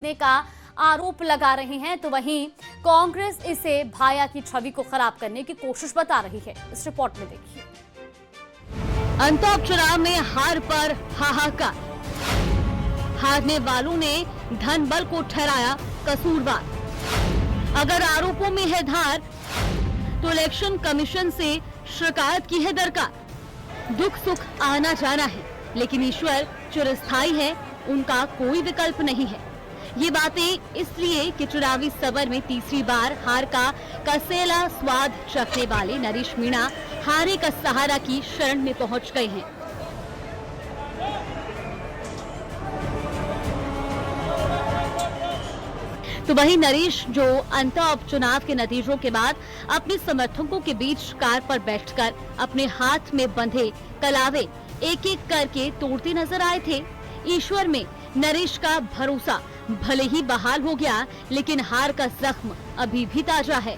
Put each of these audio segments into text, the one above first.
ने का आरोप लगा रहे हैं, तो वहीं कांग्रेस इसे भाया की छवि को खराब करने की कोशिश बता रही है। इस रिपोर्ट में देखिए। अंतः चुनाव में हार पर हाहाकार, हारने वालों ने धन बल को ठहराया कसूरवार। अगर आरोपों में है धार तो इलेक्शन कमीशन से शिकायत की है दरकार। दुख सुख आना जाना है, लेकिन ईश्वर चिरस्थायी है, उनका कोई विकल्प नहीं है। ये बातें इसलिए कि चुनावी सबर में तीसरी बार हार का कसेला स्वाद चखने वाले नरेश मीणा हारे का सहारा की शरण में पहुंच गए हैं। तो वहीं नरेश जो अंतः उपचुनाव के नतीजों के बाद अपने समर्थकों के बीच कार पर बैठकर अपने हाथ में बंधे कलावे एक एक करके तोड़ते नजर आए थे। ईश्वर में नरेश का भरोसा भले ही बहाल हो गया, लेकिन हार का जख्म अभी भी ताजा है।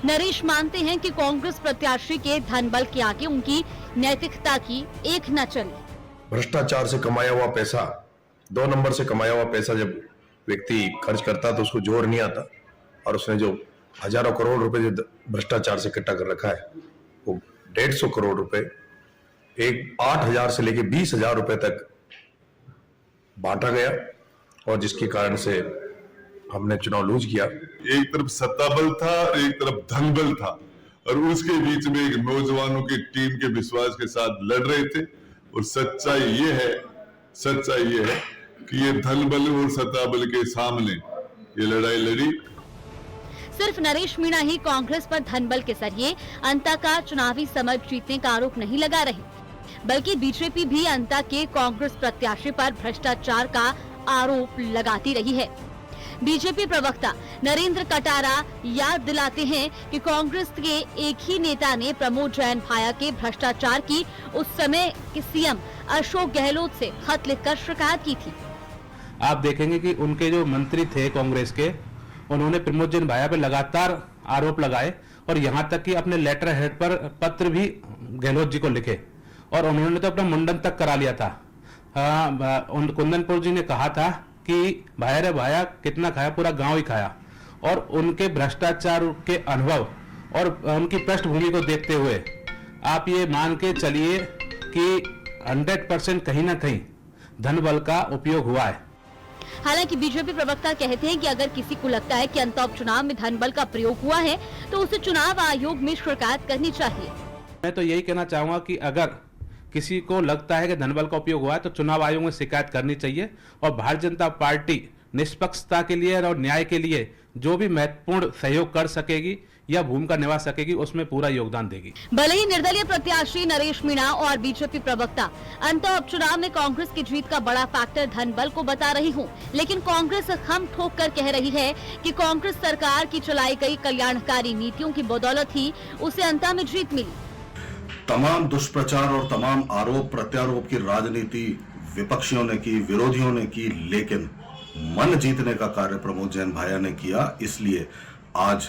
नरेश मानते हैं कि कांग्रेस प्रत्याशी के धन बल के आगे उनकी नैतिकता की एक न चली। भ्रष्टाचार से कमाया हुआ पैसा, 2 नंबर से कमाया हुआ पैसा जब व्यक्ति खर्च करता तो उसको जोर नहीं आता, और उसने जो हजारों करोड़ रुपए जो भ्रष्टाचार से इकट्ठा कर रखा है, वो 150 करोड़ रुपए एक 8,000 से लेके 20,000 रुपए तक बांटा गया, और जिसके कारण से हमने चुनाव लूज किया। एक तरफ सत्ता बल था, एक तरफ धन बल था, और उसके बीच में एक नौजवानों की टीम के विश्वास के साथ लड़ रहे थे। और सच्चाई ये है कि ये धन बल और सत्ता बल के सामने ये लड़ाई लड़ी। सिर्फ नरेश मीणा ही कांग्रेस पर धन बल के जरिए अंता का चुनावी समर जीतने का आरोप नहीं लगा रही, बल्कि बीजेपी भी अंता के कांग्रेस प्रत्याशी पर भ्रष्टाचार का आरोप लगाती रही है। बीजेपी प्रवक्ता नरेंद्र कटारा याद दिलाते हैं कि कांग्रेस के एक ही नेता ने प्रमोद जैन भाया के भ्रष्टाचार की उस समय के सीएम अशोक गहलोत से खत लिखकर शिकायत की थी। आप देखेंगे कि उनके जो मंत्री थे कांग्रेस के, उन्होंने प्रमोद जैन भाया पर लगातार आरोप लगाए, और यहां तक कि अपने लेटर हेड पर पत्र भी गहलोत जी को लिखे, और उन्होंने तो अपना मुंडन तक करा लिया था। कुंदनपुर जी ने कहा था कि भाया रे भाया कितना खाया, पूरा गांव ही खाया। और उनके भ्रष्टाचार के अनुभव और उनकी पृष्ठभूमि को देखते हुए आप ये मान के चलिए कि 100% कहीं ना कहीं धन बल का उपयोग हुआ है। हालांकि बीजेपी प्रवक्ता कहते हैं कि अगर किसी को लगता है कि अंतः उपचुनाव में धन बल का प्रयोग हुआ है, तो उसे चुनाव आयोग में शिकायत करनी चाहिए। मैं तो यही कहना चाहूंगा कि अगर किसी को लगता है कि धन बल का उपयोग हुआ है, तो चुनाव आयोग में शिकायत करनी चाहिए, और भारतीय जनता पार्टी निष्पक्षता के लिए और न्याय के लिए जो भी महत्वपूर्ण सहयोग कर सकेगी या भूमिका निभा सकेगी, उसमें पूरा योगदान देगी। भले ही निर्दलीय प्रत्याशी नरेश मीणा और बीजेपी प्रवक्ता अंतः उपचुनाव में कांग्रेस की जीत का बड़ा फैक्टर धन बल को बता रही हूँ, लेकिन कांग्रेस खम ठोक कर कह रही है कि कांग्रेस सरकार की चलाई गई कल्याणकारी नीतियों की बदौलत ही उसे अंतः में जीत मिली। तमाम दुष्प्रचार और तमाम आरोप प्रत्यारोप की राजनीति विपक्षियों ने की, विरोधियों ने की, लेकिन मन जीतने का कार्य प्रमोद जैन भाया ने किया। इसलिए आज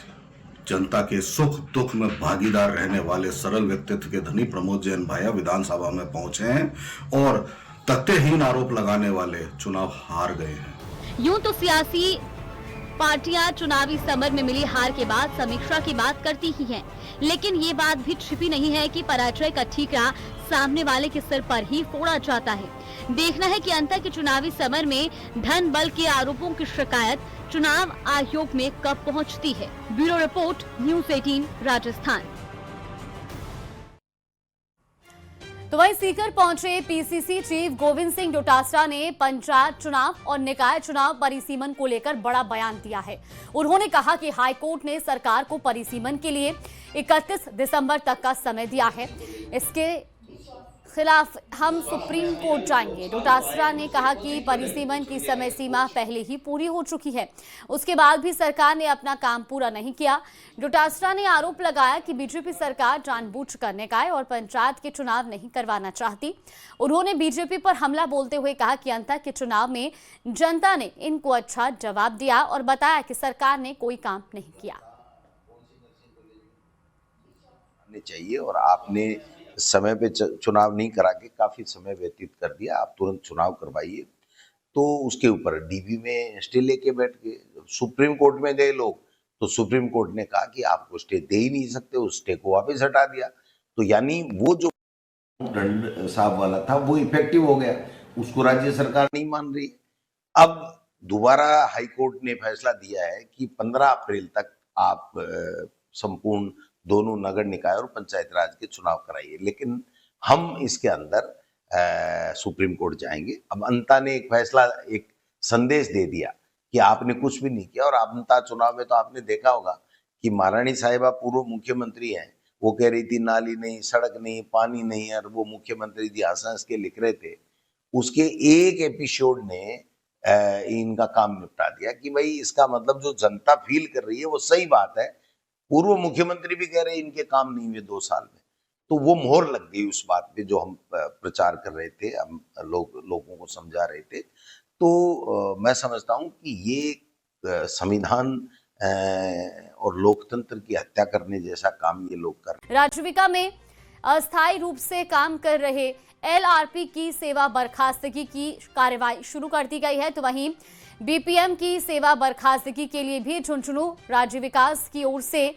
जनता के सुख दुख में भागीदार रहने वाले सरल व्यक्तित्व के धनी प्रमोद जैन भाया विधानसभा में पहुंचे हैं, और तथ्यहीन आरोप लगाने वाले चुनाव हार गए हैं। यूं तो सियासी पार्टियां चुनावी समर में मिली हार के बाद समीक्षा की बात करती ही हैं, लेकिन ये बात भी छिपी नहीं है कि पराजय का ठीकरा सामने वाले के सिर पर ही फोड़ा जाता है। देखना है कि अंतः के चुनावी समर में धन बल के आरोपों की शिकायत चुनाव आयोग में कब पहुंचती है। Bureau report, news 18 Rajasthan. तो वहीं सीकर पहुंचे पीसीसी चीफ गोविंद सिंह डोटासरा ने पंचायत चुनाव और निकाय चुनाव परिसीमन को लेकर बड़ा बयान दिया है। उन्होंने कहा कि हाईकोर्ट ने सरकार को परिसीमन के लिए 31 दिसंबर तक का समय दिया है, इसके खिलाफ हम सुप्रीम कोर्ट जाएंगे। डोटासरा ने कहा कि परिसीमन की समय सीमा पहले ही पूरी हो चुकी है, उसके बाद भी सरकार ने अपना काम पूरा नहीं किया। डोटासरा ने आरोप लगाया कि बीजेपी सरकार जानबूझकर निकाय और पंचायत के चुनाव नहीं करवाना चाहती। उन्होंने बीजेपी पर हमला बोलते हुए कहा कि अंतः के चुनाव में जनता ने इनको अच्छा जवाब दिया और बताया कि सरकार ने कोई काम नहीं किया। चाहिए और आपने समय पे चुनाव नहीं करा के काफी समय व्यतीत कर दिया, आप तुरंत चुनाव करवाइए। तो उसके ऊपर डीबी में स्टे लेके बैठ गए। सुप्रीम कोर्ट में गए लोग तो सुप्रीम कोर्ट ने कहा कि आपको स्टे दे ही नहीं सकते, उस स्टे को वापस हटा दिया। तो यानी वो जो दंड साहब वाला था वो इफेक्टिव हो गया, उसको राज्य सरकार नहीं मान रही। अब दोबारा हाई कोर्ट ने फैसला दिया है कि 15 अप्रैल तक आप संपूर्ण दोनों नगर निकाय और पंचायत राज के चुनाव कराइए, लेकिन हम इसके अंदर सुप्रीम कोर्ट जाएंगे। अब अंता ने एक फैसला, एक संदेश दे दिया कि आपने कुछ भी नहीं किया। और अंता चुनाव में तो आपने देखा होगा कि महारानी साहिबा पूर्व मुख्यमंत्री हैं, वो कह रही थी नाली नहीं, सड़क नहीं, पानी नहीं, और वो मुख्यमंत्री जी हंस हंस के लिख रहे थे। उसके एक एपिसोड ने इनका काम निपटा दिया कि भाई इसका मतलब जो जनता फील कर रही है वो सही बात है। पूर्व मुख्यमंत्री भी कह रहे हैं इनके काम नहीं हुए 2 साल में, तो वो मोहर लग गई उस बात पे जो हम प्रचार कर रहे थे, हम लोगों को समझा रहे थे। तो मैं समझता हूं कि ये संविधान और लोकतंत्र की हत्या करने जैसा काम ये लोग कर रहे हैं। राजविका में अस्थायी रूप से काम कर रहे एलआरपी की सेवा बर्खास्तगी की कार्रवाई शुरू कर दी गई है, तो वहीं बीपीएम की सेवा बर्खास्तगी के लिए भी झुंझुनू राज्य विकास की ओर से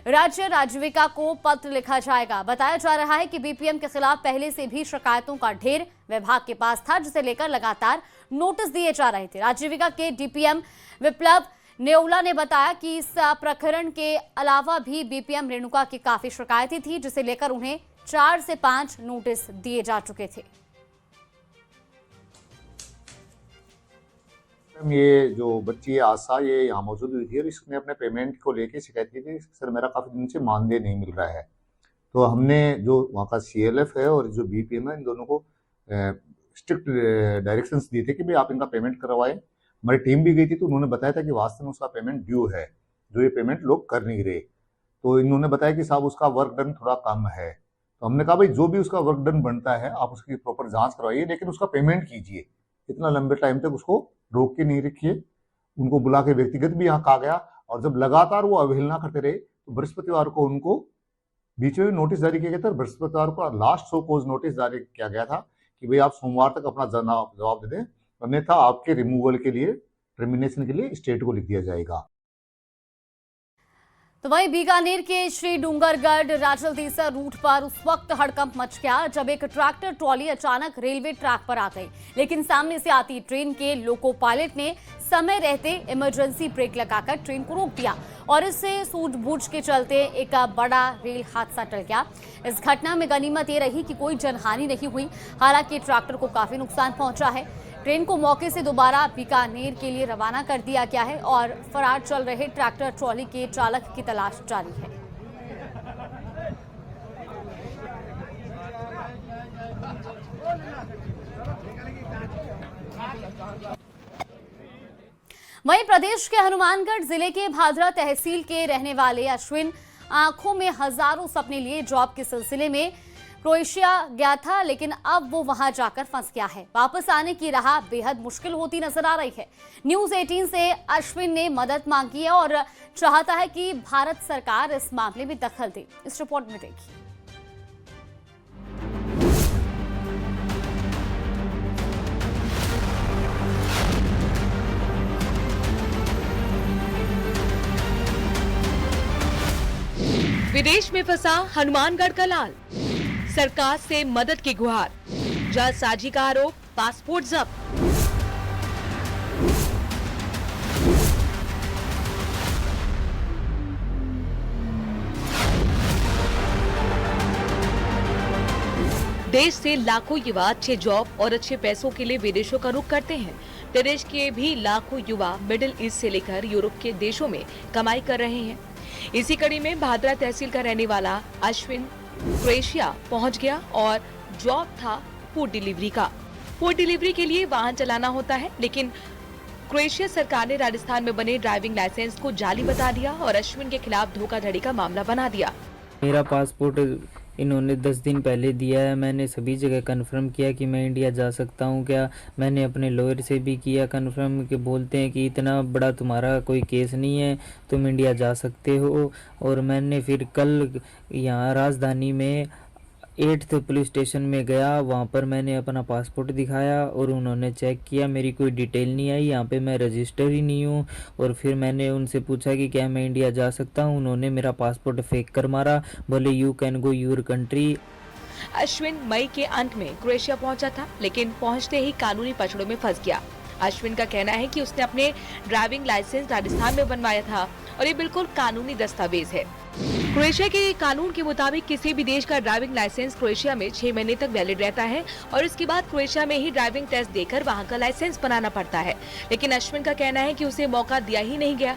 राज्य राजविका को पत्र लिखा जाएगा। बताया जा रहा है कि बीपीएम के खिलाफ पहले से भी शिकायतों का ढेर विभाग के पास था, जिसे लेकर लगातार नोटिस दिए जा रहे थे। राजविका के डीपीएम विप्लव नेउला ने बताया कि इस प्रकरण के अलावा भी बीपीएम रेणुका की काफी शिकायतें थी, जिसे लेकर उन्हें 4 से 5 नोटिस दिए जा चुके थे। ये जो बच्ची आशा ये यहाँ मौजूद हुई थी और इसने अपने पेमेंट को लेके शिकायत की थी, सर मेरा काफ़ी दिन से मानदेय नहीं मिल रहा है। तो हमने जो वहाँ का सीएलएफ है और जो बीपीएम है, इन दोनों को स्ट्रिक्ट डायरेक्शंस दिए थे कि भाई आप इनका पेमेंट करवाएं। हमारी टीम भी गई थी तो उन्होंने बताया था कि वास्तव में उसका पेमेंट ड्यू है, जो ये पेमेंट लोग कर नहीं रहे। तो इन्होंने बताया कि साहब उसका वर्क डन थोड़ा कम है। तो हमने कहा भाई जो भी उसका वर्क डन बनता है आप उसकी प्रॉपर जाँच करवाइए, लेकिन उसका पेमेंट कीजिए। इतना लंबे टाइम तक उसको रोक के नहीं रखिए। उनको बुला के व्यक्तिगत भी यहाँ कहा गया, और जब लगातार वो अवहेलना करते रहे तो बृहस्पतिवार को उनको बीच में नोटिस जारी किया गया था। बृहस्पतिवार को लास्ट शो कोज नोटिस जारी किया गया था कि भाई आप सोमवार तक अपना जवाब दे दें, अन्यथा आपके रिमूवल के लिए, टर्मिनेशन के लिए स्टेट को लिख दिया जाएगा। तो वहीं बीकानेर के श्री डूंगरगढ़ राजलदेसा रूट पर उस वक्त हड़कंप मच गया जब एक ट्रैक्टर ट्रॉली अचानक रेलवे ट्रैक पर आ गई, लेकिन सामने से आती ट्रेन के लोको पायलट ने समय रहते इमरजेंसी ब्रेक लगाकर ट्रेन को रोक दिया और इससे सूझबूझ के चलते एक बड़ा रेल हादसा टल गया। इस घटना में गनीमत ये रही कि कोई जनहानि नहीं हुई, हालांकि ट्रैक्टर को काफी नुकसान पहुंचा है। ट्रेन को मौके से दोबारा बीकानेर के लिए रवाना कर दिया गया है और फरार चल रहे ट्रैक्टर ट्रॉली के चालक की तलाश जारी है। वहीं प्रदेश के हनुमानगढ़ जिले के भादरा तहसील के रहने वाले अश्विन आंखों में हजारों सपने लिए जॉब के सिलसिले में क्रोएशिया गया था, लेकिन अब वो वहां जाकर फंस गया है। वापस आने की राह बेहद मुश्किल होती नजर आ रही है। न्यूज़ 18 से अश्विन ने मदद मांगी है और चाहता है कि भारत सरकार इस मामले में दखल दे। इस रिपोर्ट में देखिए। विदेश में फंसा हनुमानगढ़ का लाल, सरकार से मदद की गुहार, जालसाजी का आरोप, पासपोर्ट जब्त। देश से लाखों युवा अच्छे जॉब और अच्छे पैसों के लिए विदेशों का रुख करते हैं। प्रदेश के भी लाखों युवा मिडिल ईस्ट से लेकर यूरोप के देशों में कमाई कर रहे हैं। इसी कड़ी में भादरा तहसील का रहने वाला अश्विन क्रोएशिया पहुंच गया और जॉब था फूड डिलीवरी का। फूड डिलीवरी के लिए वाहन चलाना होता है, लेकिन क्रोएशिया सरकार ने राजस्थान में बने ड्राइविंग लाइसेंस को जाली बता दिया और अश्विन के खिलाफ धोखाधड़ी का मामला बना दिया। मेरा पासपोर्ट इन्होंने 10 दिन पहले दिया है। मैंने सभी जगह कंफर्म किया कि मैं इंडिया जा सकता हूं क्या। मैंने अपने लॉयर से भी किया कंफर्म, कि बोलते हैं कि इतना बड़ा तुम्हारा कोई केस नहीं है, तुम इंडिया जा सकते हो। और मैंने फिर कल यहाँ राजधानी में 8th पुलिस स्टेशन में गया, वहाँ पर मैंने अपना पासपोर्ट दिखाया और उन्होंने चेक किया, मेरी कोई डिटेल नहीं आई, यहाँ पे मैं रजिस्टर ही नहीं हूँ। और फिर मैंने उनसे पूछा कि क्या मैं इंडिया जा सकता हूँ, उन्होंने मेरा पासपोर्ट फेंक कर मारा, बोले you can go your country. Ashwin मई के अंत में क्रोएशिया पहुंचा था, लेकिन पहुंचते ही कानूनी पचड़ों में फंस गया। अश्विन का कहना है कि उसने अपने ड्राइविंग लाइसेंस राजस्थान में बनवाया था और ये बिल्कुल कानूनी दस्तावेज है। क्रोएशिया के कानून के मुताबिक किसी भी देश का ड्राइविंग लाइसेंस क्रोएशिया में 6 महीने तक वैलिड रहता है और इसके बाद क्रोएशिया में ही ड्राइविंग टेस्ट देकर वहां का लाइसेंस बनाना पड़ता है। लेकिन अश्विन का कहना है कि उसे मौका दिया ही नहीं गया।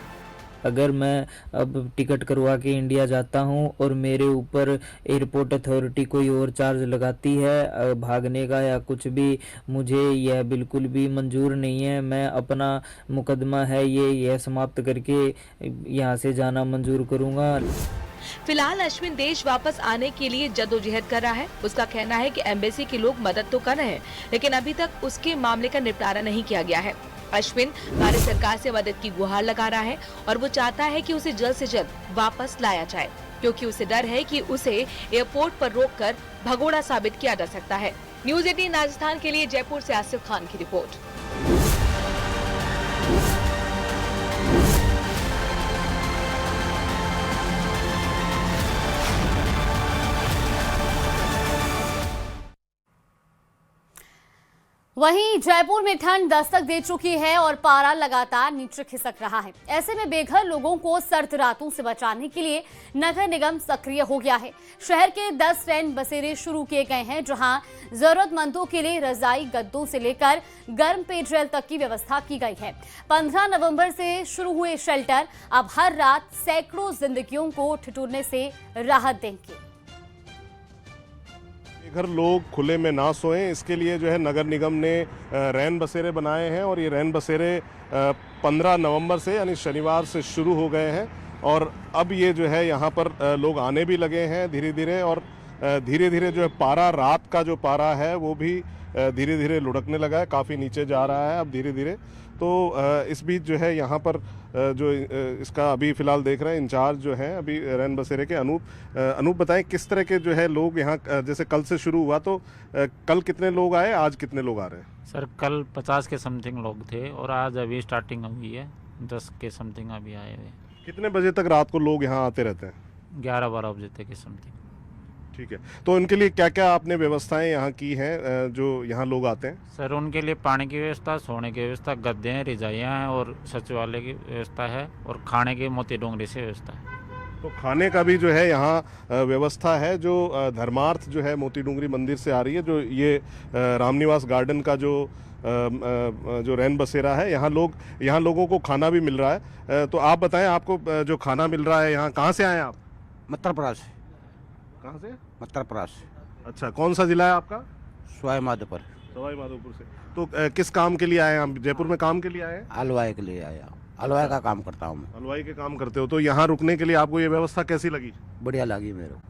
अगर मैं अब टिकट करवा के इंडिया जाता हूं और मेरे ऊपर एयरपोर्ट अथॉरिटी कोई और चार्ज लगाती है भागने का या कुछ भी, मुझे यह बिल्कुल भी मंजूर नहीं है। मैं अपना मुकदमा है यह समाप्त करके यहां से जाना मंजूर करूंगा। फिलहाल अश्विन देश वापस आने के लिए जद्दोजहद कर रहा है। उसका कहना है कि एम्बेसी के लोग मदद तो कर रहे हैं, लेकिन अभी तक उसके मामले का निपटारा नहीं किया गया है। अश्विन भारत सरकार से मदद की गुहार लगा रहा है और वो चाहता है कि उसे जल्द से जल्द वापस लाया जाए, क्योंकि उसे डर है कि उसे एयरपोर्ट पर रोककर भगोड़ा साबित किया जा सकता है। न्यूज़ 18 राजस्थान के लिए जयपुर से आसिफ खान की रिपोर्ट। वहीं जयपुर में ठंड दस्तक दे चुकी है और पारा लगातार नीचे खिसक रहा है। ऐसे में बेघर लोगों को सर्द रातों से बचाने के लिए नगर निगम सक्रिय हो गया है। शहर के 10 रैन बसेरे शुरू किए गए हैं, जहां जरूरतमंदों के लिए रजाई, गद्दों से लेकर गर्म पेयजल तक की व्यवस्था की गई है। 15 नवंबर से शुरू हुए शेल्टर अब हर रात सैकड़ों जिंदगियों को ठिठुरने से राहत देंगे। घर लोग खुले में ना सोएं, इसके लिए जो है नगर निगम ने रैन बसेरे बनाए हैं और ये रैन बसेरे 15 नवंबर से यानी शनिवार से शुरू हो गए हैं और अब ये जो है यहाँ पर लोग आने भी लगे हैं धीरे धीरे। और धीरे धीरे जो है पारा, रात का जो पारा है वो भी धीरे धीरे लुढ़कने लगा है, काफ़ी नीचे जा रहा है अब धीरे धीरे। तो इस बीच जो है यहाँ पर जो इसका अभी फ़िलहाल देख रहे हैं इंचार्ज जो हैं अभी रैन बसेरे के अनूप बताएं किस तरह के जो है लोग यहाँ, जैसे कल से शुरू हुआ तो कल कितने लोग आए, आज कितने लोग आ रहे हैं? सर कल 50 के समथिंग लोग थे और आज अभी स्टार्टिंग हुई है, 10 के समथिंग अभी आए हुए। कितने बजे तक रात को लोग यहाँ आते रहते हैं? 11-12 बजे तक के समथिंग। ठीक है, तो इनके लिए क्या क्या आपने व्यवस्थाएं यहाँ की हैं जो यहाँ लोग आते हैं? सर उनके लिए पानी की व्यवस्था, सोने की व्यवस्था, गद्दे हैं, रजाइयाँ हैं और सचिवालय की व्यवस्था है और खाने की मोती डोंगरी से व्यवस्था है। तो खाने का भी जो है यहाँ व्यवस्था है, जो धर्मार्थ जो है मोती डोंगरी मंदिर से आ रही है, जो ये रामनिवास गार्डन का जो रैन बसेरा है, यहाँ लोगों को खाना भी मिल रहा है। तो आप बताएं, आपको जो खाना मिल रहा है यहाँ, कहाँ से आए आप? मध्य प्रदेश। कहाँ से? मध्य प्रदेश। अच्छा, कौन सा जिला है आपका? सवाई माधोपुर। सवाई माधोपुर से। तो किस काम के लिए आए हैं आप? जयपुर में काम के लिए आए हैं? हलवाई के लिए आया, हलवाई का काम करता हूँ। हलवाई के काम करते हो, तो यहाँ रुकने के लिए आपको ये व्यवस्था कैसी लगी? बढ़िया लगी मेरे को।